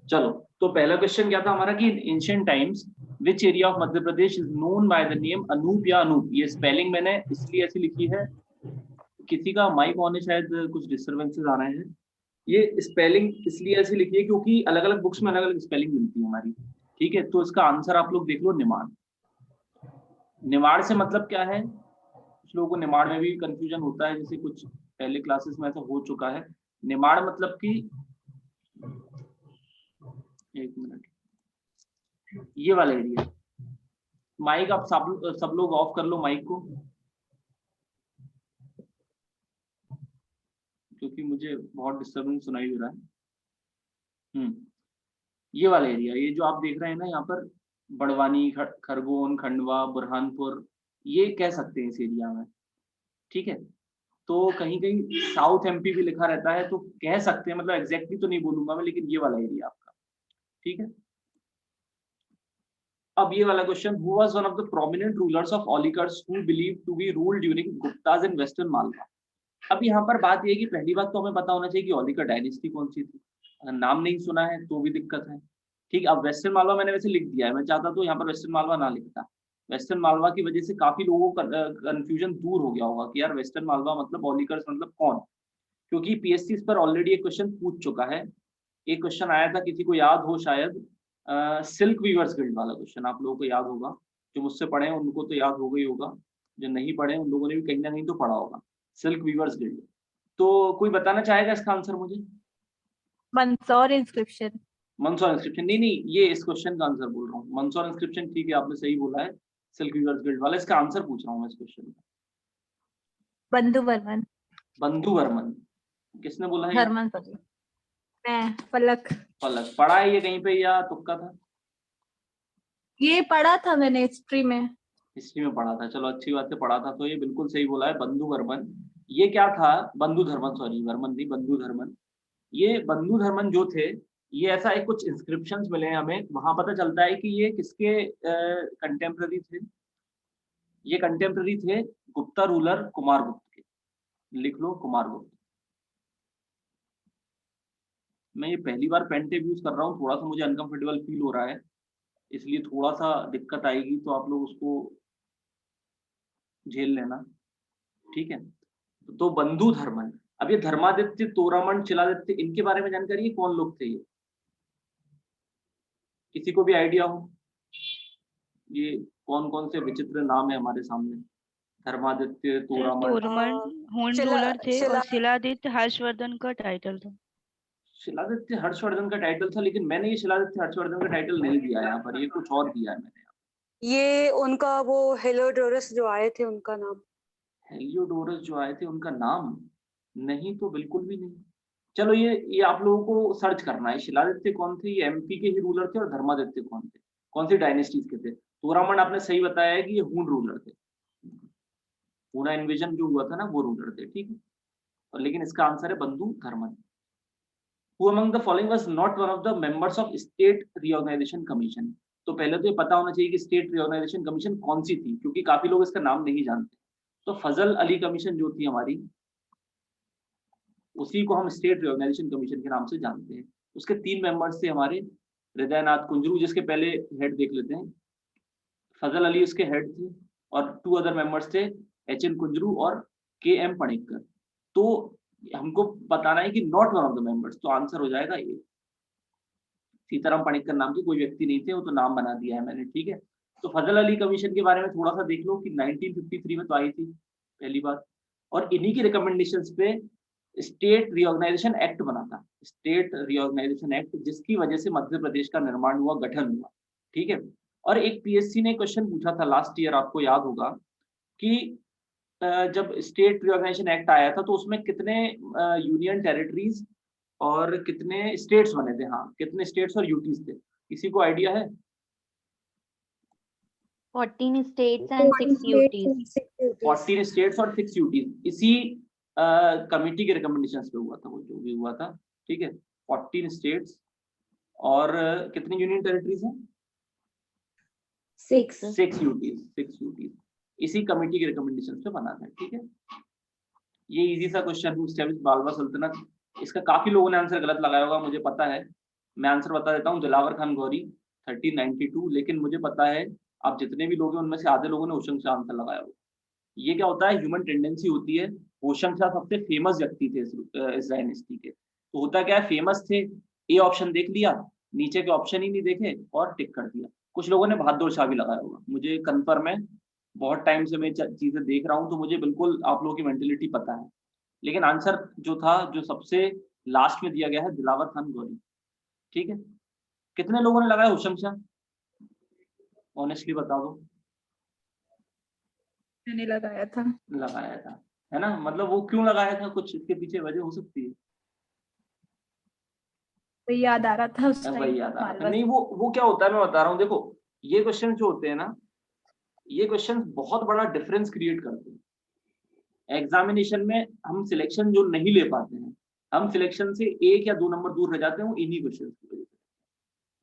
चलो, तो पहला क्वेश्चन क्या था हमारा कि ancient times which area of Madhya Pradesh is known by the name Anup या अनूप। ये स्पेलिंग मैंने इसलिए ऐसी लिखी है, किसी का माइक ऑन है शायद, कुछ डिस्टरबेंसेस आ रहे हैं। ये स्पेलिंग इसलिए ऐसी लिखी है क्योंकि अलग अलग बुक्स में अलग अलग स्पेलिंग मिलती है हमारी। ठीक है, तो इसका आंसर आप लोग देख लो, निमाड़। निमाड़ से मतलब क्या है, कुछ लोगों को निमाड़ में भी कंफ्यूजन होता है, जैसे कुछ पहले क्लासेस में ऐसा हो चुका है। निमाड़ मतलब कि, एक मिनट, ये वाला एरिया। माइक आप सब लोग ऑफ कर लो माइक को, क्योंकि मुझे बहुत डिस्टर्बेंस सुनाई दे रहा है। ये वाला एरिया, ये जो आप देख रहे हैं ना यहाँ पर, बड़वानी, खरगोन, खंडवा, बुरहानपुर, ये कह सकते हैं इस एरिया में। ठीक है, तो कहीं कहीं साउथ एमपी भी लिखा रहता है, तो कह सकते हैं, मतलब एग्जैक्टली तो नहीं बोलूंगा मैं, लेकिन ये वाला एरिया आपका। ठीक है, अब ये वाला question, who was one of the prominent rulers of Aulikaras who believed to be ruled during Guptas in western Malwa. अब यहाँ पर बात ये है कि पहली बात तो हमें पता होना चाहिए कि ऑलिकर डायनेस्टी कौन सी थी। अगर नाम नहीं सुना है तो भी दिक्कत है। ठीक, अब वेस्टर्न मालवा मैंने वैसे लिख दिया है, मैं चाहता तो यहाँ पर वेस्टर्न मालवा ना लिखता। वेस्टर्न मालवा की वजह से काफी लोगों का कंफ्यूजन दूर हो गया होगा कि यार वेस्टर्न मालवा मतलब ऑलिकर्स मतलब कौन, क्योंकि पीएससी इस पर ऑलरेडी एक क्वेश्चन पूछ चुका है। एक क्वेश्चन आया था, किसी को याद हो शायद, सिल्क वीवर्स गिल्ड वाला क्वेश्चन आप लोगों को याद होगा। जो मुझसे पढ़े हैं उनको तो याद हो गई होगा, जो नहीं पढ़े उन लोगों ने भी कहीं ना कहीं तो पढ़ा होगा, सिल्क वीवर्स गिल्ड। तो कोई बताना चाहेगा इसका आंसर मुझे? मंदसौर इंस्क्रिप्शन। मंदसौर इंस्क्रिप्शन नहीं, नहीं, ये इस क्वेश्चन का आंसर बोल रहा हूँ। मंदसौर इंस्क्रिप्शन ठीक है, आपने सही बोला है। सिल्क वीवर्स गिल्ड वाला, इसका आंसर पूछ रहा हूँ मैं इस क्वेश्चन का। बंधु वर्मन। बंधु वर्मन, किसने बोला है ये? धर्मन सॉरी, मैं पलक। पलक, पढ़ा है ये कहीं पे या तुक्का था? ये पढ़ा था मैंने हिस्ट्री में। हिस्ट्री में पढ़ा था, चलो अच्छी बात है, पढ़ा था तो ये बिल्कुल सही बोला है, बंधु वर्मन। ये क्या था, बंधु धर्मन, सॉरी वर्मन नहीं, बंधु धर्मन। ये बंधु धर्मन जो थे, ये ऐसा एक कुछ इंस्क्रिप्शंस मिले हैं हमें, वहां पता चलता है कि ये किसके कंटेम्प्ररी थे। ये कंटेम्प्ररी थे गुप्ता रूलर कुमारगुप्त के। लिख लो कुमारगुप्त। मैं ये पहली बार पेन टेप यूज कर रहा हूँ, थोड़ा सा मुझे अनकंफर्टेबल फील हो रहा है, इसलिए थोड़ा सा दिक्कत आएगी, तो आप लोग उसको झेल लेना। ठीक है, तो बंधु धर्मन। अब ये धर्मादित्य, तोरामन, शिलादित्य, इनके बारे में जानकारी है, कौन लोग थे ये? किसी को भी आइडिया हो? ये कौन कौन से विचित्र नाम है हमारे सामने? धर्मादित्य, सर तोरामन। तोरमन हुन रूलर थे और शिलादित्य हर्षवर्धन का टाइटल था। शिलादित्य हर्षवर्धन का टाइटल था, लेकिन मैंने ये शिलादित्य हर्षवर्धन का टाइटल नहीं दिया है यहाँ पर, ये कुछ और दिया है मैंने। ये उनका वो हेलियोडोरस जो आए थे उनका नाम। हेलियोडोरस जो आए थे उनका नाम? नहीं, तो बिल्कुल भी नहीं। चलो, ये आप लोगों को सर्च करना है, शिलादित्य कौन थे, ये एमपी के ही रूलर थे, और धर्मादित्य कौन थे, कौन सी डायनेस्टीज के थे। तोरामन आपने सही बताया है कि ये हून रूलर थे, हूना इन्वेजन जो हुआ था ना वो रूलर थे। ठीक है, और लेकिन इसका आंसर है बंधु धर्मन। Who among the following was not one of the members of State Reorganization Commission? तो पहले तो ये पता होना चाहिए कि स्टेट रिऑर्गेनाइजेशन कमीशन कौन सी थी, क्योंकि काफी लोग इसका नाम नहीं जानते। तो फजल अली कमीशन जो थी हमारी, उसी को हम स्टेट रिऑर्गेनाइजेशन कमीशन के नाम से जानते हैं। उसके 3 मेंबर्स थे हमारे, हृदयनाथ कुंजरू, जिसके पहले हेड देख लेते हैं, फजल अली उसके हेड थे, और 2 अदर मेंबर्स थे, एच.एन. कुंजरू और के.एम. पणिक्कर। तो हमको बताना है कि not one of the members, तो आंसर हो जाएगा ए। सीताराम पणिक्कर नाम के कोई व्यक्ति नहीं थे, वो तो नाम बना दिया है मैंने। ठीक है, तो फजल अली कमीशन के बारे में थोड़ा सा देख लो कि 1953 में तो आई थी पहली बार, और इन्हीं की रिकमेंडेशंस पे स्टेट रिऑर्गेनाइजेशन एक्ट बना था, स्टेट रिऑर्गेनाइजेशन एक्ट, जिसकी वजह से मध्य प्रदेश का निर्माण हुआ, गठन हुआ। ठीक है, और एक पीएससी ने क्वेश्चन पूछा था लास्ट ईयर, आपको याद होगा कि जब स्टेट रिऑर्गेनाइजेशन एक्ट आया था तो उसमें कितने यूनियन टेरिटरीज और कितने स्टेट्स बने थे? हाँ, कितने स्टेट्स और यूटीज थे, किसी को आइडिया है? 14 स्टेट्स एंड 6 यूटीज। 14 स्टेट्स और 6 यूटीज, इसी कमिटी के रिकमेंडेशंस पे हुआ था वो जो भी हुआ था। ठीक है, 14 स्टेट्स और कितनी यूनियन टेरिटरीज हैं? 6 यूटीज, इसी कमिटी के रिकमेंडेशंस पे बना था। ठीक है, ये इजी सा क्वेश्चन, हु एस्टैब्लिश्ड मालवा सल्तनत। इसका काफी लोगों ने आंसर गलत लगाया होगा, मुझे पता है, मैं आंसर बता देता हूँ, दिलावर खान गौरी 1392। लेकिन मुझे पता है आप जितने भी लोग हैं उनमें से आधे लोगों ने होशंग शाह आंसर लगाया हो। ये क्या होता है, ह्यूमन टेंडेंसी होती है। होशंग शाह सबसे फेमस व्यक्ति थे इस डायनेस्टी के। तो होता क्या है, फेमस थे, ए ऑप्शन देख लिया, नीचे के ऑप्शन ही नहीं देखे और टिक कर दिया। कुछ लोगों ने बहादुर शाह भी लगाया होगा, मुझे कंफर्म है, बहुत टाइम से मैं चीजें देख रहा हूँ, तो मुझे बिल्कुल आप लोगों की मेंटेलिटी पता है। लेकिन आंसर जो था, जो सबसे लास्ट में दिया गया है, दिलावर खान गौरी। ठीक है, कितने लोगों ने लगाया होशंग शाह, ऑनेस्टली बता दो। मैंने लगाया था। लगाया था, है ना? मतलब वो क्यों लगाया था, कुछ इसके पीछे वजह हो सकती है। वही याद आ रहा था उस टाइम। वही याद आ रहा था। नहीं, वो क्या होता है, मैं बता रहा हूँ, देखो ये क्वेश्चन जो होते हैं ना, ये क्वेश्चन बहुत बड़ा डिफरेंस क्रिएट करते हैं एग्जामिनेशन में। हम सिलेक्शन जो नहीं ले पाते हैं, हम सिलेक्शन से 1 या 2 नंबर दूर रह जाते हैं, इन्हीं क्वेश्चन की वजह से।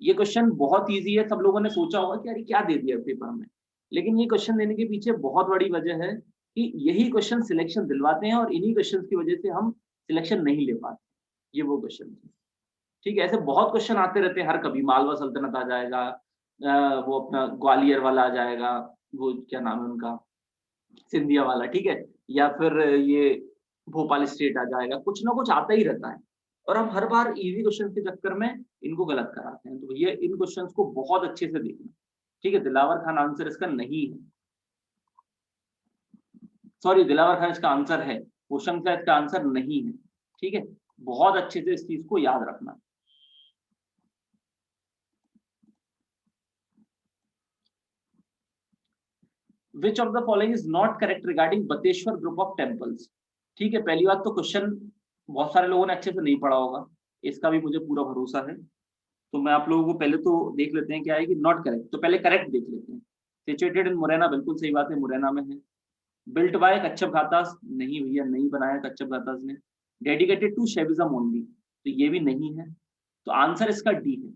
ये क्वेश्चन बहुत ईजी है, सब लोगों ने सोचा होगा कि यार क्या दे दिया पेपर में, लेकिन ये क्वेश्चन देने के पीछे बहुत बड़ी वजह है कि यही क्वेश्चन सिलेक्शन दिलवाते हैं, और इन्हीं क्वेश्चन की वजह से हम सिलेक्शन नहीं ले पाते। ये वो क्वेश्चन है। ठीक है, ऐसे बहुत क्वेश्चन आते रहते हैं हर कभी। मालवा सल्तनत आ जाएगा, वो अपना ग्वालियर वाला आ जाएगा, वो क्या नाम है उनका, सिंधिया वाला, ठीक है, या फिर ये भोपाल स्टेट आ जाएगा, कुछ ना कुछ आता ही रहता है। और हम हर बार इजी क्वेश्चन के चक्कर में इनको गलत कराते हैं। तो भैया इन क्वेश्चंस को बहुत अच्छे से देखना। ठीक है, दिलावर खान आंसर इसका नहीं है, सॉरी, दिलावर खान इसका आंसर है, होशंग शाह इसका आंसर नहीं है। ठीक है, बहुत अच्छे से इस चीज को याद रखना। Which of the following is not correct regarding Bateshwar group of temples? ठीक है, पहली बात तो क्वेश्चन बहुत सारे लोगों ने अच्छे से नहीं पढ़ा होगा, इसका भी मुझे पूरा भरोसा है। तो मैं आप लोगों को पहले तो देख लेते हैं क्या है कि नॉट करेक्ट, तो पहले करेक्ट देख लेते हैं। सिचुएटेड इन मुरैना, बिल्कुल सही बात है, मुरैना में है। बिल्ट बाय कच्छप घातास, नहीं भैया, नहीं बनाया कच्छप घातास ने। डेडिकेटेड टू शैविज्म ओनली, तो ये भी नहीं है। तो आंसर इसका डी है।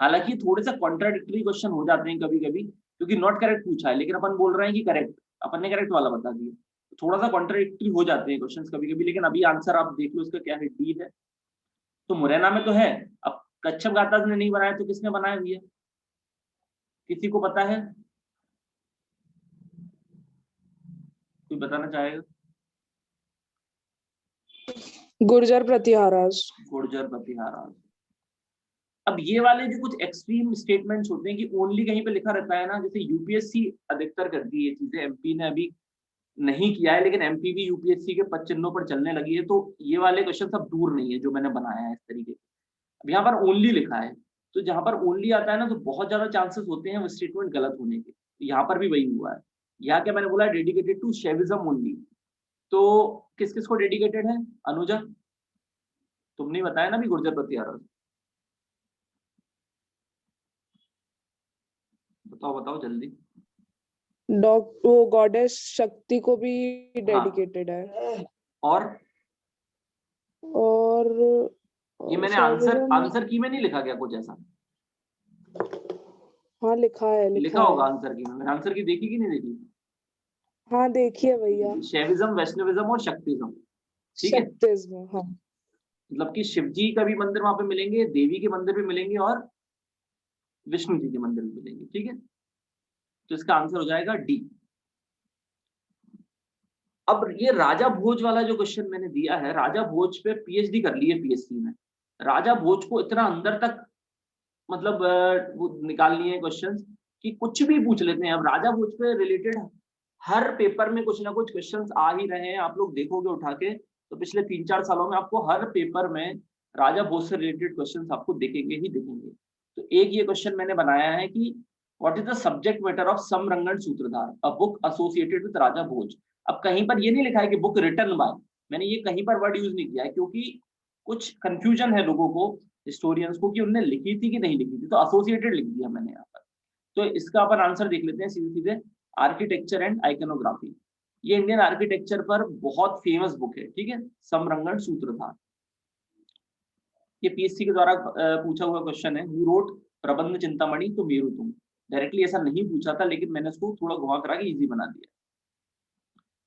हालांकि थोड़े से कॉन्ट्राडिक्टरी क्वेश्चन हो जाते हैं कभी कभी, क्योंकि नॉट करेक्ट पूछा है लेकिन अपन बोल रहे हैं कि करेक्ट, अपन ने करेक्ट वाला बता दिया, तो थोड़ा सा कॉन्ट्राडिक्टरी हो जाते हैं क्वेश्चंस कभी कभी। लेकिन अभी आंसर आप देख लो इसका क्या है, डी है। तो मुरैना में तो है। अब कच्छप घातास ने नहीं बनाया तो किसने बनाया भैया, किसी को पता है, कोई बताना चाहेगा? गुर्जर प्रतिहारास। गुर्जर प्रतिहारा। अब ये वाले जो कुछ एक्सट्रीम स्टेटमेंट्स होते हैं कि ओनली कहीं पे लिखा रहता है ना, जैसे यूपीएससी अधिकतर करती है ये चीजें, एमपी ने अभी नहीं किया है, लेकिन एमपी भी यूपीएससी के पद चिन्हों पर चलने लगी है। तो ये वाले क्वेश्चन सब दूर नहीं है जो मैंने बनाया है इस तरीके से। अब यहाँ पर ओनली लिखा है, तो जहां पर ओनली आता है ना, तो बहुत ज्यादा चांसेस होते हैं वो स्टेटमेंट गलत होने के। तो यहाँ पर भी वही हुआ है। यहाँ क्या मैंने बोला, डेडिकेटेड टू शैविज्म ओनली, तो किस किस को डेडिकेटेड है अनुजा? तुमने बताया ना भी गुर्जर प्रतिहारा, बताओ बताओ जल्दी। वो गॉडेस शक्ति को भी डेडिकेटेड है। और ये मैंने आंसर की में नहीं लिखा क्या कुछ ऐसा? हाँ लिखा होगा आंसर की में। मैंने आंसर की देखी कि नहीं देखी? हाँ देखिए भैया, शैविज्म, वैष्णविज्म और शक्तिज्म। ठीक है, हाँ। मतलब कि शिव जी का भी मंदिर वहां पे मिलेंगे, देवी के मंदिर भी मिलेंगे और विष्णु जी के मंदिर भी मिलेंगे। ठीक है, तो इसका आंसर हो जाएगा डी। अब ये राजा भोज वाला जो क्वेश्चन मैंने दिया है, राजा भोज पे पीएचडी कर ली है पीएससी में। राजा भोज को इतना अंदर तक मतलब वो निकाल लिए क्वेश्चंस कि कुछ भी पूछ लेते हैं। अब राजा भोज पे रिलेटेड हर पेपर में कुछ ना कुछ क्वेश्चंस आ ही रहे हैं। आप लोग देखोगे उठा के तो पिछले 3-4 सालों में आपको हर पेपर में राजा भोज से रिलेटेड क्वेश्चंस आपको दिखेंगे ही दिखेंगे। तो एक ये क्वेश्चन मैंने बनाया है कि what is the subject matter of Samarangana Sutradhara, a book associated with Raja Bhoj. अब कहीं पर ये नहीं लिखा है कि बुक रिटन बाय, मैंने ये कहीं पर वर्ड यूज नहीं किया है क्योंकि कुछ कंफ्यूजन है लोगों को, हिस्टोरियंस को, कि उनने लिखी थी कि नहीं लिखी थी, तो एसोसिएटेड लिख दिया मैंने यहाँ पर। तो इसका अपन आंसर देख लेते हैं सीधे सीधे, आर्किटेक्चर एंड आइकनोग्राफी। ये इंडियन आर्किटेक्चर पर बहुत फेमस बुक है। ठीक है, समरंगन सूत्रधार, ये पीएससी के द्वारा पूछा हुआ क्वेश्चन है। हु रोट प्रबंध चिंतामणि तो मेरु तुम, डायरेक्टली ऐसा नहीं पूछा था लेकिन मैंने उसको थोड़ा घुमा करा के इजी बना दिया।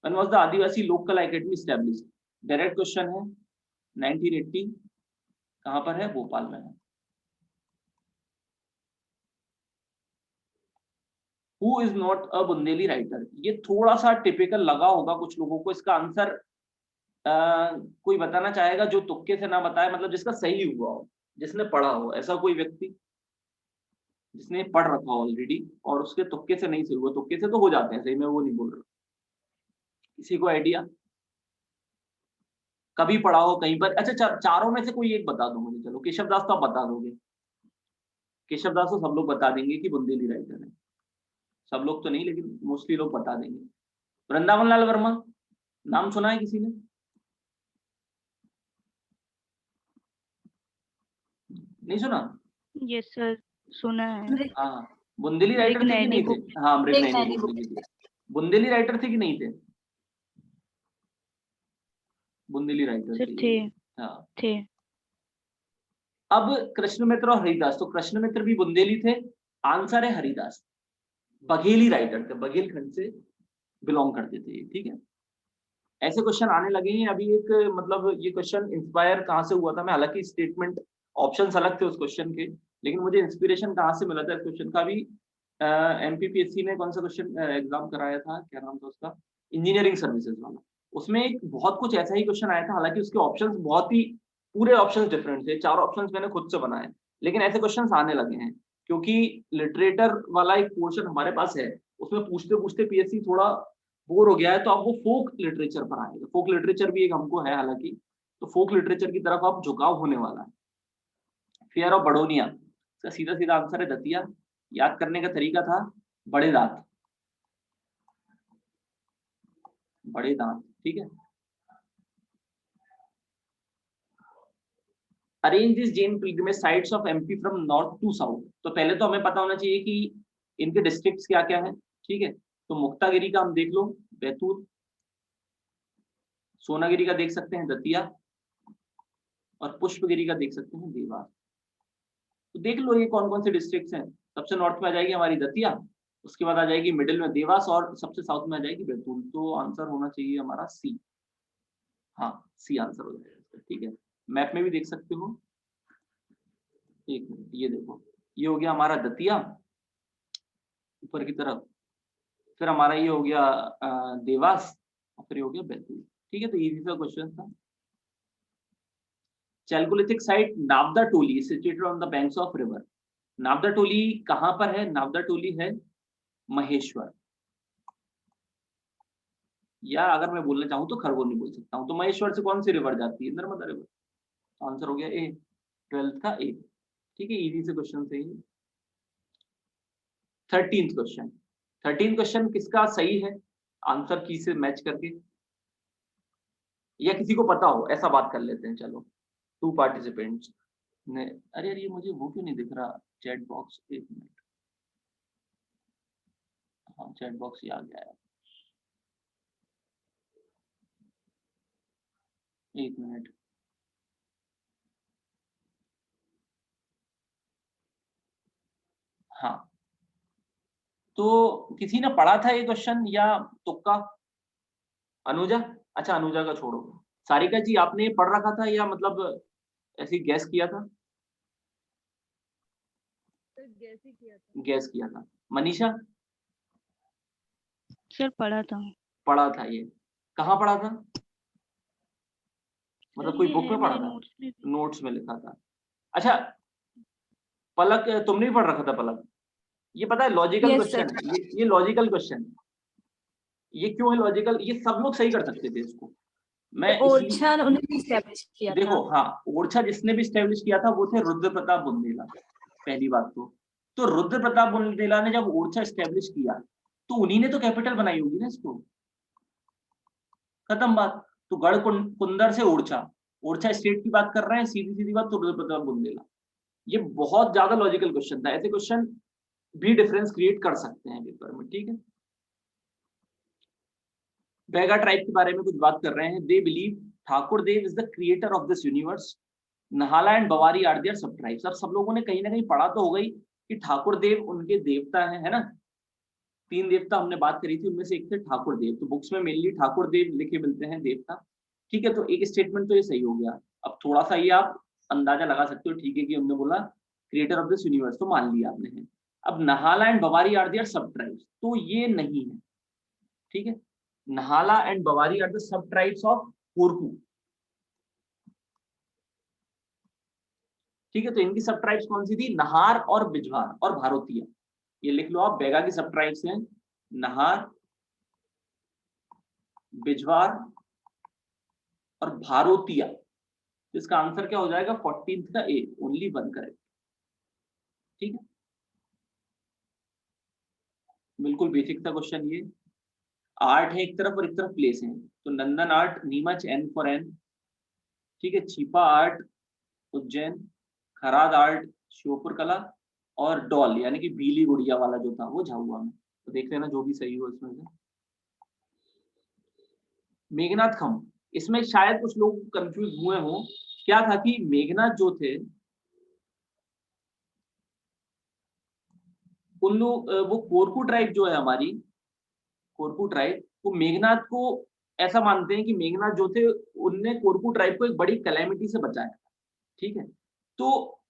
When was the Adivasi local academy established? Direct question है, 1980। कहाँ पर है? भोपाल में है। Who is not a Bundeli writer. ये थोड़ा सा टिपिकल लगा होगा कुछ लोगों को। इसका आंसर कोई बताना चाहेगा जो तुक्के से ना बताए, मतलब जिसका सही हुआ हो, जिसने पढ़ा हो, ऐसा कोई व्यक्ति जिसने पढ़ रखा हो ऑलरेडी और उसके तुक्के से नहीं सही हुआ। तुक्के से तो हो जाते हैं सही, मैं वो नहीं बोल रहा। किसी को आइडिया? कभी पढ़ा हो कहीं पर? अच्छा चारों में से कोई एक बता दो मुझे। चलो केशव दास तो आप बता दोगे, केशव दास तो सब लोग बता देंगे कि बुंदेली राइटर है। सब लोग तो नहीं लेकिन मोस्टली लोग बता देंगे। वृंदावन लाल वर्मा नाम सुना है किसी ने? नहीं सुना? यस सर, सुना है। हाँ, बुंदेली राइटर थे कि नहीं बुक। थे? हाँ, मृगनयनी मृगनयनी बुक लिखी थी। बुंदेली राइटर थे कि नहीं थे? बुंदेली राइटर सर थे। हाँ। थे। अब कृष्ण मित्र और हरिदास, तो कृष्ण मित्र भी बुंदेली थे। आंसर है हरिदास। बघेली राइटर थे, बघेल खंड से बिलोंग करते थे, ठीक है। ऐसे क्वेश्चन आने लगे हैं अभी। एक मतलब ये क्वेश्चन इंस्पायर कहाँ से हुआ था, मैं हालांकि स्टेटमेंट ऑप्शंस अलग थे उस क्वेश्चन के, लेकिन मुझे इंस्पिरेशन कहाँ से मिला था इस क्वेश्चन का भी। एमपीपीएससी ने कौन सा क्वेश्चन एग्जाम कराया था, क्या नाम था उसका, इंजीनियरिंग सर्विसेज वाला। उसमें एक बहुत कुछ ऐसा ही क्वेश्चन आया था, हालांकि उसके ऑप्शंस बहुत ही, पूरे ऑप्शंस डिफरेंट थे। 4 ऑप्शंस मैंने खुद से बनाए, लेकिन ऐसे क्वेश्चंस आने लगे हैं क्योंकि लिटरेचर वाला एक पोर्शन हमारे पास है, उसमें पूछते पूछते पीएससी थोड़ा बोर हो गया है, तो अब वो फोक लिटरेचर पर आएगा। फोक लिटरेचर भी एक हमको है हालांकि, तो फोक लिटरेचर की तरफ अब झुकाव होने वाला है। फेयर ऑफ बड़ोनिया, इसका सीधा सीधा आंसर है दतिया। याद करने का तरीका था बड़े दांत, बड़े दांत, ठीक है। Arrange this Jain pilgrimage sites of MP from north to south. तो पहले तो हमें पता होना चाहिए कि इनके डिस्ट्रिक्ट्स क्या क्या है, ठीक है। तो मुक्तागिरी का हम देख लो, बैतूल। सोनागिरी का देख सकते हैं दतिया, और पुष्पगिरी का देख सकते हैं देवास। तो देख लो ये कौन कौन से डिस्ट्रिक्ट्स हैं। सबसे नॉर्थ में आ जाएगी हमारी दतिया, उसके बाद आ जाएगी मिडिल में देवास, और सबसे साउथ में आ जाएगी बैतूल। तो आंसर होना चाहिए हमारा सी। हाँ, सी आंसर हो जाएगा, ठीक है। मैप में भी देख सकते हो, एक मिनट, ये देखो, ये हो गया हमारा दतिया ऊपर की तरफ, फिर हमारा ये हो गया देवास, और फिर ये हो गया बैतूल, ठीक है। तो इजी सा क्वेश्चन था। Chalcolithic site नावदा Toli is situated on the banks of river। नावदा टोली कहां पर है? नावदा टोली है महेश्वर, या अगर मैं बोलना चाहूँ तो खरगोन बोल सकता हूँ। तो महेश्वर से कौन सी रिवर जाती है? नर्मदा रिवर। आंसर हो गया ए, 12th का ए, ठीक है। इजी से क्वेश्चन से ही। 13th क्वेश्चन, 13th क्वेश्चन किसका सही है आंसर की से मैच करके, या किसी को पता हो ऐसा बात कर लेते हैं। चलो 2 पार्टिसिपेंट्स ने, अरे ये मुझे वो क्यों नहीं दिख रहा चैट बॉक्स, एक मिनट। हाँ, चैट बॉक्स ही आ गया है, एक मिनट। हाँ, तो किसी ने पढ़ा था ये क्वेश्चन या तुक्का? अनुजा? अच्छा, अनुजा का छोड़ो। सारिका जी, आपने ये पढ़ रखा था या मतलब ऐसे ही गैस किया था? गैस किया था। मनीषा? सर पढ़ा था। पढ़ा था। ये कहाँ पढ़ा था? मतलब कोई बुक में पढ़ा था? नोट्स में लिखा था। अच्छा पलक, तुमने भी पढ़ रखा था पलक? ये पता है लॉजिकल क्वेश्चन है, ये लॉजिकल क्वेश्चन। ये क्यों है लॉजिकल? ये सब लोग सही कर सकते थे इसको। मैं ओरछा उन्होंने एस्टैब्लिश किया था। देखो, हाँ, ओरछा जिसने भी एस्टैब्लिश किया था वो थे रुद्र प्रताप बुंदेला, पहली बात तो रुद्र प्रताप बुंदेला ने जब ओरछा एस्टैब्लिश किया तो उन्हीं ने तो कैपिटल बनाई होगी ना इसको, खत्म बात। तो गढ़ कुंदर से ओरछा स्टेट की बात कर रहे हैं, सीधी सीधी बात। तो रुद्र प्रताप बुंदेला, ये बहुत ज्यादा लॉजिकल क्वेश्चन था। ऐसे क्वेश्चन भी डिफरेंस क्रिएट कर सकते हैं पेपर में, ठीक है। बैगा ट्राइब के बारे में कुछ बात कर रहे हैं। They believe Thakur Dev is the creator of this universe. Nahala and Bawari are their sub tribes. अब सब लोगों ने कहीं ना कहीं पढ़ा तो हो गई कि ठाकुर देव उनके देवता है ना। 3 देवता हमने बात करी थी, उनमें से एक थे ठाकुर देव। तो बुक्स में मेनली ठाकुर देव लिखे मिलते हैं देवता, ठीक है। तो एक स्टेटमेंट तो ये सही हो गया। अब थोड़ा सा ये आप अंदाजा लगा सकते हो, ठीक है, कि हमने बोला क्रिएटर ऑफ दिस यूनिवर्स, तो मान लिया आपने है। अब Nahala and Bawari are their sub tribes, तो ये नहीं है, ठीक है। Nahala and Bawari are the sub tribes of Korku, ठीक है। तो इनकी सब ट्राइब्स कौन सी थी? नहार और बिजवार और भारोतिया, ये लिख लो आप। बेगा की सब ट्राइब्स हैं नहार, बिजवार और भारोतिया। तो इसका आंसर क्या हो जाएगा? 14th का ए, ओनली 1 करेक्ट, ठीक है। बिल्कुल बेसिक था क्वेश्चन ये। आर्ट है एक तरफ और एक तरफ प्लेस है, तो Nandan art Neemuch N for N, ठीक है। छिपा आर्ट उज्जैन, खराद आर्ट श्योपुर कला, और डॉल यानी कि बीली गुड़िया वाला जो था वो झाबुआ में। तो देख लेना जो भी सही हो इसमें से। मेघनाथ खम, इसमें शायद कुछ लोग कंफ्यूज हुए हों। क्या था कि मेघनाथ जो थे उन लोग, वो कोरकू ट्राइब जो है हमारी, कोरकू ट्राइब, वो मेघनाथ को ऐसा मानते हैं कि मेघनाथ जो थे उनने कोरकू ट्राइब को एक बड़ी कैलेमिटी से बचाया, ठीक है। तो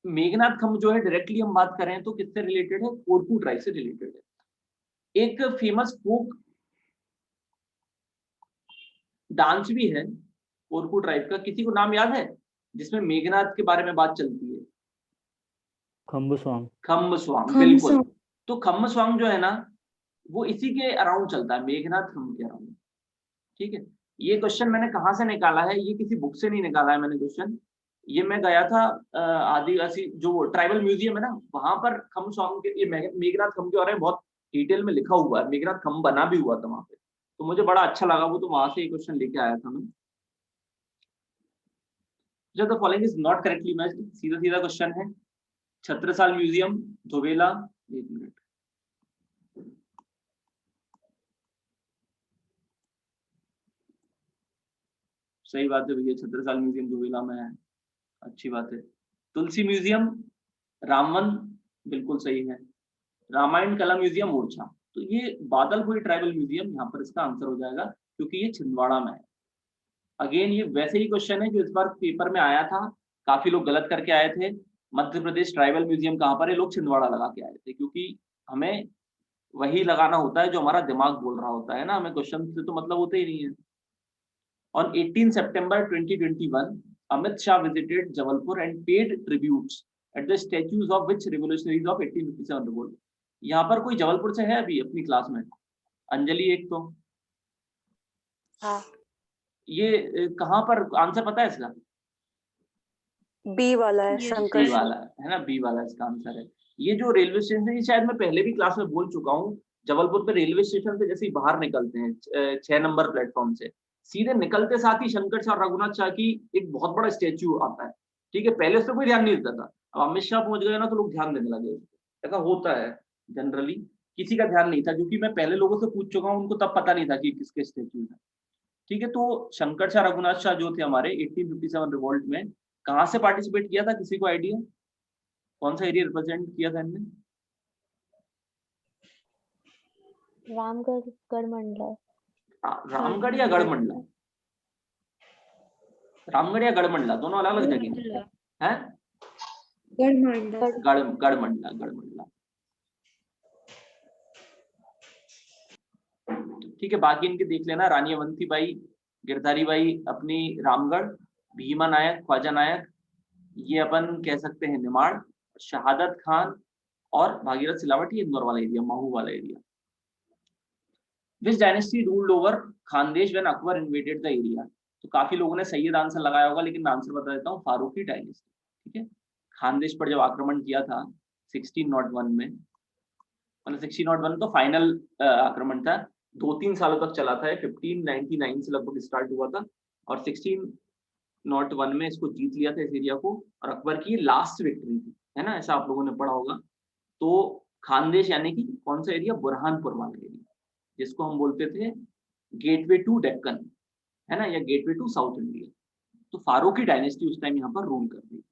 मेघनाथ खम जो है डायरेक्टली हम बात करें तो किससे रिलेटेड है? कोरकू ट्राइब से रिलेटेड है। एक फेमस फोक डांस भी है कोरकू ट्राइब का, किसी को नाम याद है जिसमें मेघनाथ के बारे में बात चलती है? खम्बस्वांग। खम्बस्वांग, बिल्कुल। तो खम्बस्वांग जो है ना वो इसी के अराउंड चलता है, मेघनाथ खम के अराउंड, ठीक है। ये क्वेश्चन मैंने कहाँ से निकाला है? ये किसी बुक से नहीं निकाला है मैंने क्वेश्चन। ये मैं गया था आदिवासी जो ट्राइबल म्यूजियम है ना, वहां पर खम्बस्वांग के ये मेघनाथ खम के बारे में बहुत डिटेल में लिखा हुआ है। मेघनाथ खम बना भी हुआ था वहां पे, तो मुझे बड़ा अच्छा लगा वो, तो वहां से ये क्वेश्चन लेके आया था मैं। जब the following is not correctly matched, सीधा सीधा क्वेश्चन है। छत्रसाल म्यूजियम धोबेला, एक मिनट, सही बात है भैया, छत्रसाल म्यूजियम धोबेला में है, अच्छी बात है। तुलसी म्यूजियम रामवन, बिल्कुल सही है। रामायण कला म्यूजियम ओरछा, तो ये बादलपुरी ट्राइबल म्यूजियम यहाँ पर इसका आंसर हो जाएगा, क्योंकि ये छिंदवाड़ा में है। अगेन ये वैसे ही क्वेश्चन है जो इस बार पेपर में आया था, काफी लोग गलत करके आए थे। मध्य प्रदेश ट्राइबल म्यूजियम कहाँ पर है? लोग छिंदवाड़ा लगा के आए थे, क्योंकि हमें वही लगाना होता है जो हमारा दिमाग बोल रहा होता है ना, हमें क्वेश्चन से तो मतलब होता ही नहीं है। On 18 September 2021, Amit Shah visited Jabalpur and paid tributes at the statues of which revolutionaries of 1857 revolt. यहाँ पर कोई जबलपुर से है अभी अपनी क्लास में? अंजलि एक तो। हाँ। ये कहाँ पर आंसर पता है इसका? बी वाला है, Yes, शंकर बी वाला है ना, बी वाला इसका आंसर है। ये जो रेलवे स्टेशन है, ये शायद मैं पहले भी क्लास में बोल चुका हूँ। जबलपुर पे रेलवे स्टेशन से जैसे ही बाहर निकलते हैं 6 नंबर प्लेटफॉर्म से, सीधे निकलते साथ ही शंकर शाह और रघुनाथ शाह की एक बहुत बड़ा स्टेच्यू आता है, ठीक है। पहले उस पर कोई ध्यान नहीं देता था, अब अमित शाह पहुंच गए ना तो लोग ध्यान देने लगे। ऐसा होता है जनरली, किसी का ध्यान नहीं था, क्योंकि मैं पहले लोगों से पूछ चुका हूँ, उनको तब पता नहीं था कि किसके स्टेच्यू है, ठीक है। तो शंकर शाह रघुनाथ शाह जो थे हमारे 1857 रिवॉल्ट में कहाँ से पार्टिसिपेट किया था? किसी को आइडिया? कौन सा एरिया रिप्रेजेंट किया था इनने? रामगढ़ गढ़मंडला। रामगढ़ या गढ़मंडला? रामगढ़ या गढ़मंडला, दोनों अलग अलग जगह है। गढ़मंडला, गढ़मंडला, ठीक है। बाकी इनके देख लेना, रानी अवंती बाई, गिरधारी बाई अपनी रामगढ़, भीमा नायक, ख्वाजा नायक ये अपन कह सकते हैं निमाड़, शहादत खान और भागीरथ सिलावट ये इंदौर वाला एरिया, महू वाला area. Which dynasty ruled over Khandesh when Akbar invaded the area? तो काफी लोगों ने सैयद आंसर लगाया होगा, लेकिन मैं आंसर बता देता हूँ, फारूकी डायनेस्टी, ठीक है। खानदेश पर जब आक्रमण किया था 1601 में, मतलब 1601 तो फाइनल आक्रमण था, 2-3 सालों तक चला था, 1599 से लगभग स्टार्ट हुआ था, और 1601 में इसको जीत लिया था इस एरिया को, और अकबर की लास्ट विक्ट्री थी, है ना, ऐसा आप लोगों ने पढ़ा होगा। तो खानदेश यानी कि कौन सा एरिया? बुरहानपुर वाला एरिया, जिसको हम बोलते थे गेटवे टू डेक्कन, है ना, या गेटवे टू साउथ इंडिया। तो फारूकी डायनेस्टी उस टाइम यहाँ पर रूल कर रही थी।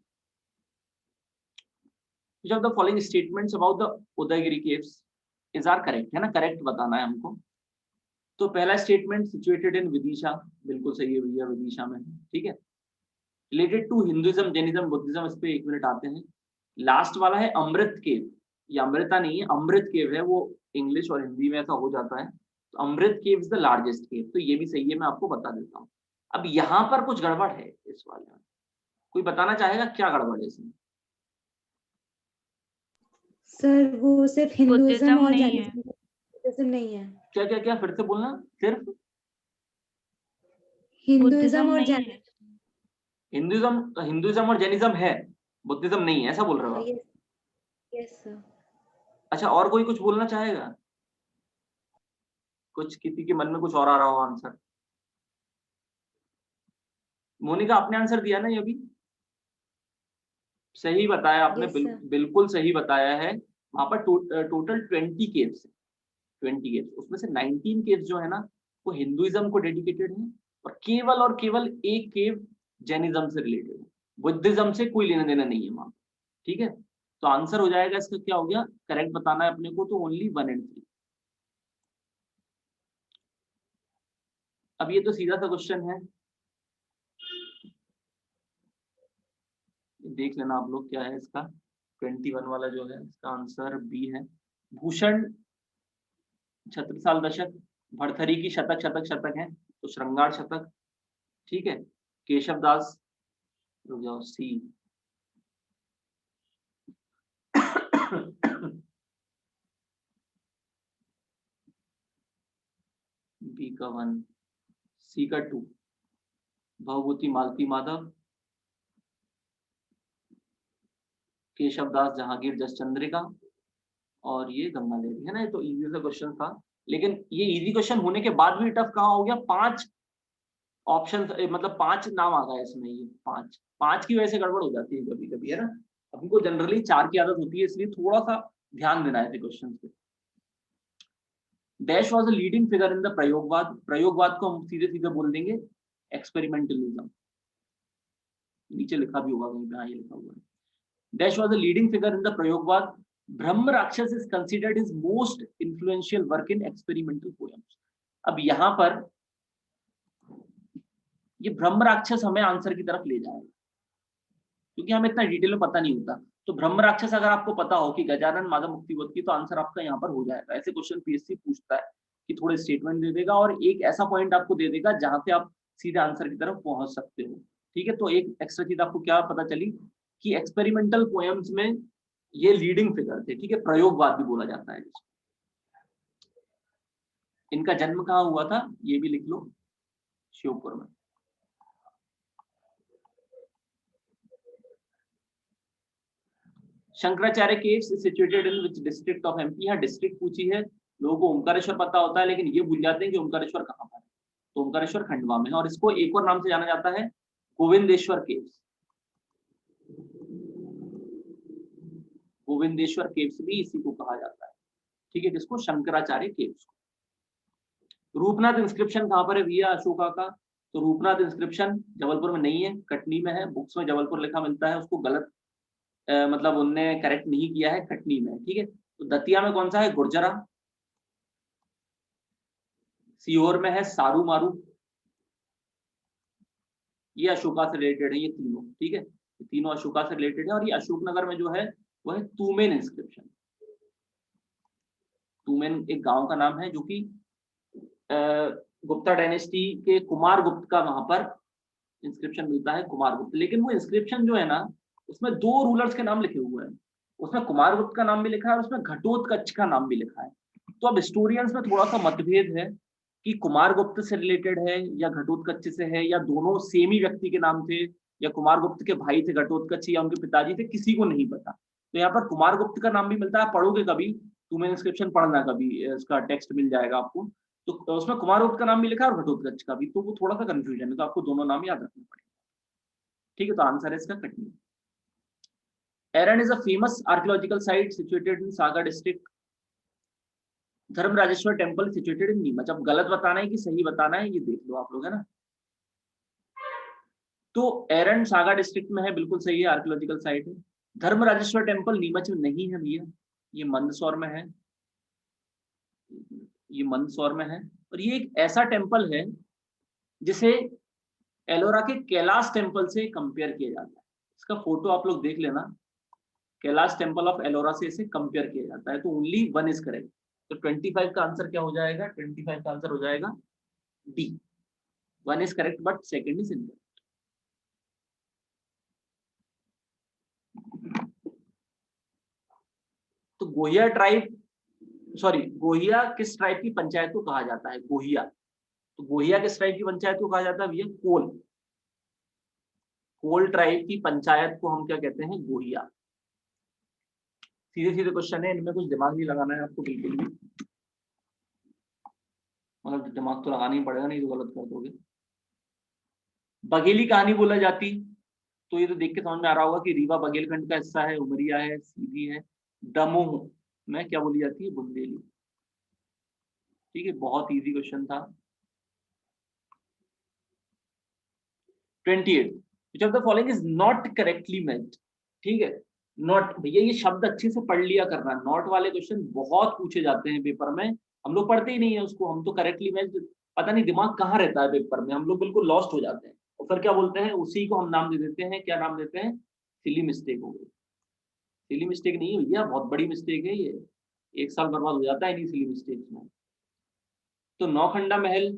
जब the following statements about the Udayagiri caves is are correct, है ना, करेक्ट बताना है हमको। तो पहला स्टेटमेंट सिचुएटेड इन विदिशा, बिल्कुल सही है भैया, विदिशा में, ठीक है। Related to Hinduism, Jainism, Buddhism, इस पे 1 मिनट आते हैं। लास्ट वाला है अमृत केव, ये अमृता नहीं है, अमृत केव है, वो इंग्लिश और हिंदी में ऐसा हो जाता है। तो Amrit cave is the largest cave, तो ये भी सही है, मैं आपको बता देता हूँ। अब यहाँ पर कुछ गड़बड़ है इस वाले में, कोई बताना चाहेगा क्या गड़बड़ है इसमें? सर वो सिर्फ हिंदुइज्म बुद्धिज्म और नहीं है। जैनिज्म, बुद्धिज्म नहीं है। क्या क्या क्या, फिर से बोलना। सिर्फ हिंदुइज्म और नहीं जैनिज्म। है। हिंदुइज्म और जैनिज्म है, बुद्धिज्म नहीं है, ऐसा बोल रहे हो आप? Yes yes sir. अच्छा, और कोई कुछ बोलना चाहेगा? कुछ किसी के मन में कुछ और आ रहा हो आंसर? मोनिका, आपने आंसर दिया ना ये अभी? सही बताया आपने, Yes, sir. बिल्कुल सही बताया है। वहां पर टोटल 20 केव्स है, 20 केव्स, उसमें से 19 केव्स जो है ना वो हिंदुइज्म को डेडिकेटेड है, और केवल एक केव जैनिज्म से रिलेटेड है, बुद्धिज्म से कोई लेना देना नहीं है वहां। ठीक है, तो आंसर हो जाएगा इसका, क्या हो गया, करेक्ट बताना है अपने को, तो ओनली 1 और 3। अब ये तो सीधा सा क्वेश्चन है, देख लेना आप लोग क्या है इसका। 21 वाला जो है इसका आंसर बी है। भूषण छत्रसाल दशक, भरथरी की शतक शतक शतक है, तो श्रृंगार शतक। ठीक है, केशव दास, रुक जाओ, सी। बी का 1, सी का 2, भवभूति मालती माधव, केशव दास, जहांगीर, जसचंद्रिका, और ये गंगा देवी है ना। ये तो इजी सा क्वेश्चन था, लेकिन ये इजी क्वेश्चन होने के बाद भी टफ कहाँ हो गया, 5 ऑप्शन, मतलब 5 नाम आ गए इसमें, ये 5 की वजह से गड़बड़ हो जाती है कभी कभी, है ना। हमको जनरली 4 की आदत होती है, इसलिए थोड़ा सा ध्यान देना है ऐसे क्वेश्चन पे। Dash was a leading figure in the Prayogvad, Prayogvad को हम सीधे सीधे बोल देंगे एक्सपेरिमेंटलिज्म, नीचे लिखा भी होगा कहीं पे, हाँ ये लिखा हुआ है। Dash was a leading figure in the Prayogvad, Brahma Rakshas is considered his most influential work in experimental poems. अब यहाँ पर ये ब्रह्म राक्षस हमें आंसर की तरफ ले जाएगा, क्योंकि हमें इतना डिटेल में पता नहीं होता। तो ब्रह्म राक्षस अगर आपको पता हो कि गजानन माधव मुक्तिबोध की, तो आंसर आपका यहाँ पर हो जाएगा। ऐसे क्वेश्चन पीएससी पूछता है कि थोड़े स्टेटमेंट दे देगा और एक ऐसा पॉइंट आपको दे देगा जहां से आप सीधे आंसर की तरफ पहुंच सकते हो। ठीक है, तो एक एक्स्ट्रा चीज आपको क्या पता चली कि एक्सपेरिमेंटल पोएम्स में ये लीडिंग फिगर थे। ठीक है, प्रयोगवाद भी बोला जाता है इसको। इनका जन्म कहाँ हुआ था ये भी लिख लो, श्योपुर में। Shankaracharya caves is situated in which district of MP. यहाँ डिस्ट्रिक्ट पूछी है, लोगों को ओमकारेश्वर पता होता है, लेकिन ये भूल जाते हैं कि ओमकारेश्वर कहाँ पर है। तो ओमकारेश्वर खंडवा में है, और इसको एक और नाम से जाना जाता है, गोविंदेश्वर केव्स। गोविंदेश्वर केव्स भी इसी को कहा जाता है। ठीक है, जिसको शंकराचार्य केव्स। रूपनाथ इंस्क्रिप्शन कहाँ पर है भैया अशोका का? तो रूपनाथ इंस्क्रिप्शन जबलपुर में नहीं है, कटनी में है। बुक्स में जबलपुर लिखा मिलता है, उसको गलत मतलब उनने करेक्ट नहीं किया है, कटनी में। ठीक है, तो दतिया में कौन सा है? गुर्जरा। सीहोर में है सारू मारू, ये अशोका से रिलेटेड है ये तीनों। ठीक है, ये तीनों अशोका से रिलेटेड है। और ये अशोकनगर में जो है वो है तूमेन इंस्क्रिप्शन। तूमेन एक गांव का नाम है, जो कि गुप्ता डायनेस्टी के कुमार गुप्त का वहां पर इंस्क्रिप्शन मिलता है, कुमार गुप्त। लेकिन वो इंस्क्रिप्शन जो है ना, उसमें 2 रूलर्स के नाम लिखे हुए हैं। उसमें कुमार गुप्त का नाम भी लिखा है और उसमें घटोत्कच का नाम भी लिखा है। तो अब हिस्टोरियंस में थोड़ा सा मतभेद है कि कुमार गुप्त से रिलेटेड है या घटोत्कच से है, या दोनों सेम ही व्यक्ति के नाम थे, या कुमार गुप्त के भाई थे घटोत्कच, या उनके पिताजी थे, किसी को नहीं पता। तो यहाँ पर कुमार गुप्त का नाम भी मिलता है, पढ़ोगे कभी, तुम्हें इंस्क्रिप्शन पढ़ना कभी, इसका टेक्स्ट मिल जाएगा आपको, तो उसमें कुमार गुप्त का नाम भी लिखा है और घटोत्कच का भी। तो वो थोड़ा सा कंफ्यूजन है, तो आपको दोनों नाम याद रखने पड़ेंगे। ठीक है, तो आंसर है इसका Katni. Eran is a famous archaeological site situated in Sagar district. Dharmrajeshwar temple situated in Neemuch. अब गलत बताना है कि सही बताना है, ये देख लो आप लोग, है ना। तो एरन सागर डिस्ट्रिक्ट में है, बिल्कुल सही है, आर्कियोलॉजिकल साइट है। धर्मराजेश्वर टेम्पल नीमच में नहीं है भैया, ये मंदसौर में है, ये मंदसौर में है। और ये एक ऐसा टेम्पल है जिसे एलोरा के कैलाश टेम्पल से कंपेयर किया जाता है। इसका फोटो आप लोग देख लेना, कैलाश टेम्पल ऑफ एलोरा से इसे कंपेयर किया जाता है, तो ओनली 1 इज करेक्ट। तो 25 का आंसर क्या हो जाएगा? 25 का आंसर हो जाएगा D, 1 is correct but second is incorrect. तो गोहिया ट्राइब, सॉरी, गोहिया किस ट्राइब की पंचायत को कहा जाता है? गोहिया, तो गोहिया किस ट्राइब की पंचायत को कहा जाता है भैया? कोल, कोल ट्राइब की पंचायत को हम क्या कहते हैं? गोहिया। सीधे सीधे क्वेश्चन है, इनमें कुछ दिमाग नहीं लगाना है आपको बिल्कुल भी, मतलब दिमाग तो लगाना ही पड़ेगा, नहीं तो गलत कर दोगे। बघेली कहानी बोला जाती, तो ये तो देख के समझ में आ रहा होगा कि रीवा बघेलखंड का हिस्सा है, उमरिया है, सीधी है। दमोह में क्या बोली जाती है? बुंदेली। ठीक है, बहुत इजी क्वेश्चन था। 28, which of the following is not correctly matched? ठीक है, नॉट, भैया ये शब्द अच्छे से पढ़ लिया करना। नॉट वाले क्वेश्चन बहुत पूछे जाते हैं पेपर में, हम लोग पढ़ते ही नहीं है उसको, हम तो करेक्टली मैच, पता नहीं दिमाग कहाँ रहता है पेपर में, हम लोग बिल्कुल लॉस्ट हो जाते हैं और फिर क्या बोलते हैं, उसी को हम नाम दे देते हैं, क्या नाम देते हैं? सिली मिस्टेक हो गई। सिली मिस्टेक नहीं भैया, बहुत बड़ी मिस्टेक है ये, 1 साल बर्बाद हो जाता है इन्हीं सिली मिस्टेक्स में। तो नौखंडा महल,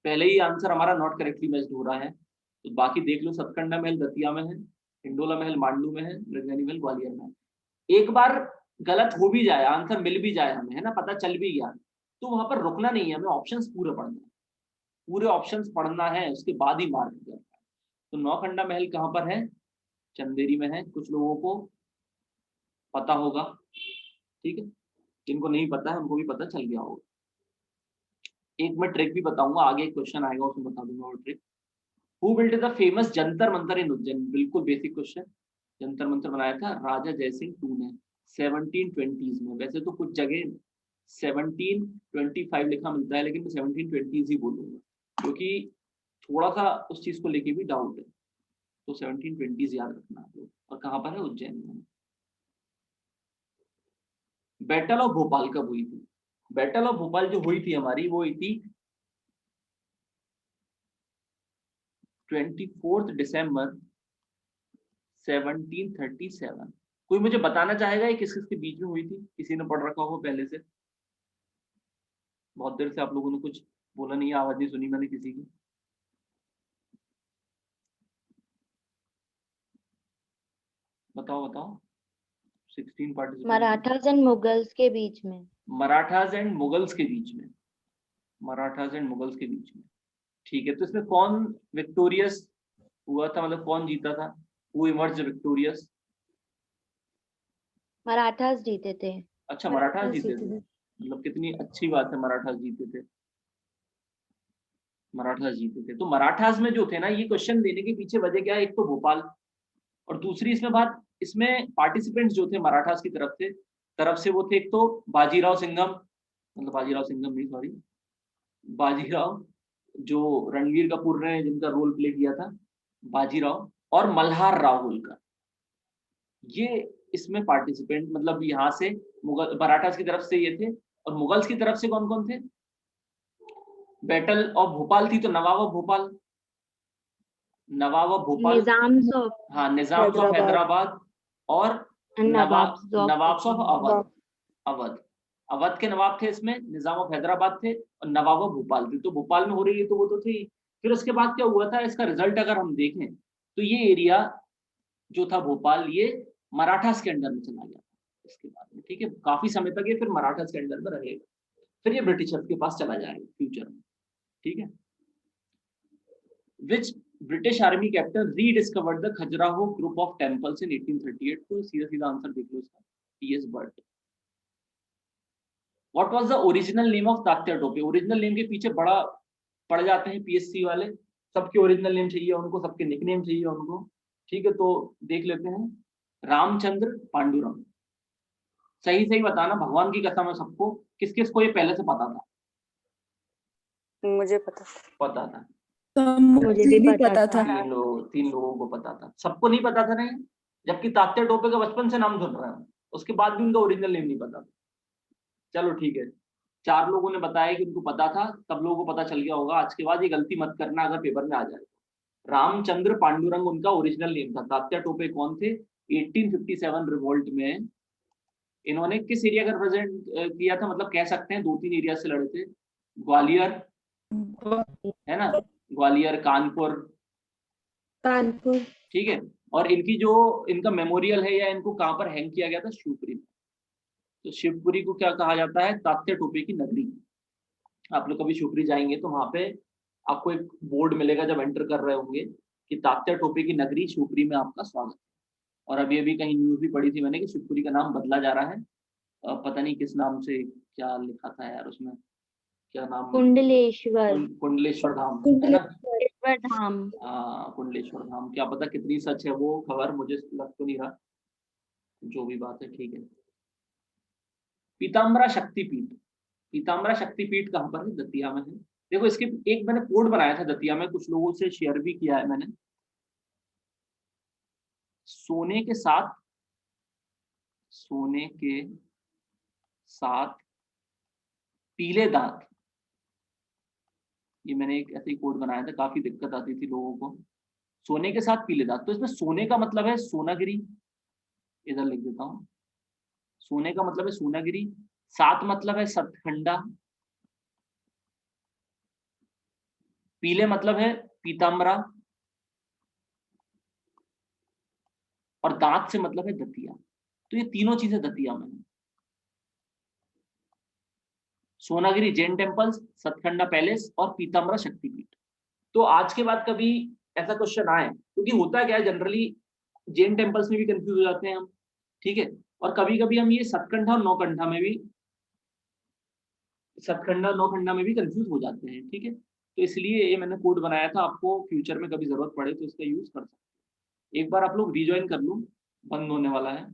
पहले ही आंसर हमारा नॉट करेक्टली मैच्ड हो रहा है, तो बाकी देख लो। सतखंडा महल दतिया में है, हिंडोला महल मांडू में है, मृगनयनी महल ग्वालियर में है। एक बार गलत हो भी जाए, आंसर मिल भी जाए हमें, है ना, पता चल भी गया, तो वहां पर रुकना नहीं है, हमें ऑप्शंस पूरे पढ़ना है, पूरे ऑप्शंस पढ़ना है, उसके बाद ही मार्क करना है। तो नौखंडा महल कहाँ पर है? चंदेरी में है, कुछ लोगों को पता होगा, ठीक है, जिनको नहीं पता है उनको भी पता चल गया होगा। एक मैं ट्रिक भी बताऊंगा, आगे एक क्वेश्चन आएगा उसमें बता दूंगा वो trick. Who built the famous Jantar Mantar in Ujjain? बिल्कुल बेसिक क्वेश्चन। जंतर मंतर बनाया था राजा जयसिंह II ने 1720s में। वैसे तो कुछ जगह 1725 लिखा मिलता है, लेकिन मैं 1720s ही बोलूंगा, क्योंकि थोड़ा सा उस चीज को लेके भी डाउट है, तो 1720s याद रखना है। और कहाँ पर है? उज्जैन में। बैटल ऑफ भोपाल कब हुई थी? बैटल ऑफ भोपाल जो हुई थी हमारी, वो हुई थी 24 दिसंबर 1737। कोई मुझे बताना चाहेगा ये किस किसके बीच में हुई थी? किसी ने पढ़ रखा हो पहले से? बहुत देर से आप लोगों ने कुछ बोला नहीं है, आवाज नहीं सुनी मैंने किसी की। बताओ बताओ। 16 पार्टिसिपेंट। मराठास एंड मुगल्स के बीच में। मराठास एंड मुगल्स के बीच में, मराठास एंड मुगल्स के बीच में, ठीक है। तो इसमें कौन विक्टोरियस हुआ था, मतलब कौन जीता था? Who emerged victorious? मराठास जीते थे। अच्छा, मराठास जीते थे, मतलब कितनी अच्छी बात है, मराठास जीते थे, मराठास जीते थे। तो मराठास में जो थे ना, ये क्वेश्चन देने के पीछे वजह क्या है? एक तो भोपाल, और दूसरी इसमें बात, इसमें पार्टिसिपेंट्स जो थे मराठास की तरफ से वो थे, एक तो बाजीराव सिंघम, मतलब बाजीराव सिंघम नहीं, सॉरी, बाजीराव जो रणवीर कपूर ने जिनका रोल प्ले किया था, बाजीराव, और मल्हार राव होलकर, ये इसमें पार्टिसिपेंट, मतलब यहाँ से मुगल मराठास की तरफ से ये थे। और मुगल्स की तरफ से कौन कौन थे? बैटल ऑफ भोपाल थी, तो Nawab of Bhopal, Nawab of Bhopal, Nizams of हाँ, निजाम्स ऑफ हैदराबाद, और नवाब्स ऑफ अवध, अवध, अवध के नवाब थे इसमें, निजाम ऑफ हैदराबाद थे, और नवाब ऑफ भोपाल थे। तो भोपाल में हो रही है तो वो तो थी। फिर उसके बाद क्या हुआ था, इसका रिजल्ट अगर हम देखें तो ये एरिया जो था भोपाल, ये मराठास के अंडर में चला गया इसके बाद में, ठीक है, काफी समय तक ये फिर मराठास के अंडर में रहेगा, फिर ये ब्रिटिशर्स के पास चला जाएगा फ्यूचर में, ठीक है। Which British army captain rediscovered the Khajuraho group of temples in 1838? तो सीधा सीधा आंसर देख लो इसका, T S. Burt. What was the original name of Tatya Tope? Original name के पीछे बड़ा पड़ जाते हैं पीएससी वाले, सबके ओरिजिनल नेम चाहिए उनको, सबके निकनेम चाहिए उनको, ठीक है। तो देख लेते हैं, रामचंद्र पांडुरंग। सही सही बताना, भगवान की कसम है सबको, किस किस को ये पहले से पता था? मुझे पता था, मुझे भी पता था। तीन लोगों को पता था, सबको नहीं पता था नहीं, जबकि तात्या टोपे का बचपन से नाम सुन रहे हैं, उसके बाद भी उनका ओरिजिनल नेम नहीं पता था। चलो ठीक है, 4 लोगों ने बताया कि उनको पता था, तब लोगों को पता चल गया होगा। आज के बाद ये गलती मत करना अगर पेपर में आ जाए, रामचंद्र पांडुरंग उनका ओरिजिनल नेम था। तात्या टोपे कौन थे? 1857 रिवोल्ट में इन्होंने किस एरिया का रिप्रेजेंट किया था, मतलब कह सकते हैं 2-3 एरिया से लड़े थे। ग्वालियर है ना, ग्वालियर, कानपुर, कानपुर। ठीक है। और इनकी जो इनका मेमोरियल है या इनको कहाँ पर हैंग किया गया था? शिवपुरी में। तो शिवपुरी को क्या कहा जाता है? तात्या टोपे की नगरी। आप लोग कभी शिवपुरी जाएंगे तो वहां पे आपको एक बोर्ड मिलेगा जब एंटर कर रहे होंगे कि तात्या टोपे की नगरी शिवपुरी में आपका स्वागत है। और अभी अभी कहीं न्यूज भी पढ़ी थी मैंने कि शिवपुरी का नाम बदला जा रहा है। पता नहीं किस नाम से, क्या लिखा था यार उसमें, क्या नाम? कुंडलेश्वर कुंडलेश्वर धाम है ना? धाम। हाँ, कुंडलेश्वर धाम। क्या पता कितनी सच है वो खबर, मुझे लग तो नहीं रहा। जो भी बात है ठीक है। पीताम्बरा शक्तिपीठ। पीताम्बरा शक्तिपीठ कहाँ पर है? दतिया में है। देखो इसके एक मैंने कोड बनाया था दतिया में, कुछ लोगों से शेयर भी किया है मैंने। सोने के साथ पीले दांत, ये मैंने एक ऐसे ही कोड बनाया था, काफी दिक्कत आती थी लोगों को। सोने के साथ पीले दांत, तो इसमें सोने का मतलब है सोनागिरी, इधर लिख देता हूं। सोने का मतलब है सोनागिरी, सात मतलब है सतखंडा, पीले मतलब है पीताम्बरा, और दांत से मतलब है दतिया। तो ये तीनों चीजें दतिया में है। सोनागिरी जैन टेम्पल्स, सतखंडा पैलेस और पीताम्बरा शक्तिपीठ। तो आज के बाद कभी ऐसा क्वेश्चन आए, क्योंकि होता क्या है जनरली जैन टेम्पल्स में भी कंफ्यूज हो जाते हैं हम, ठीक है, और कभी कभी हम ये सतखंडा और नौखंडा में भी कंफ्यूज हो जाते हैं, ठीक है। तो इसलिए ये मैंने कोड बनाया था, आपको फ्यूचर में कभी जरूरत पड़े तो इसका यूज कर सकते हैं। एक बार आप लोग रिज्वाइन कर लो, बंद होने वाला है।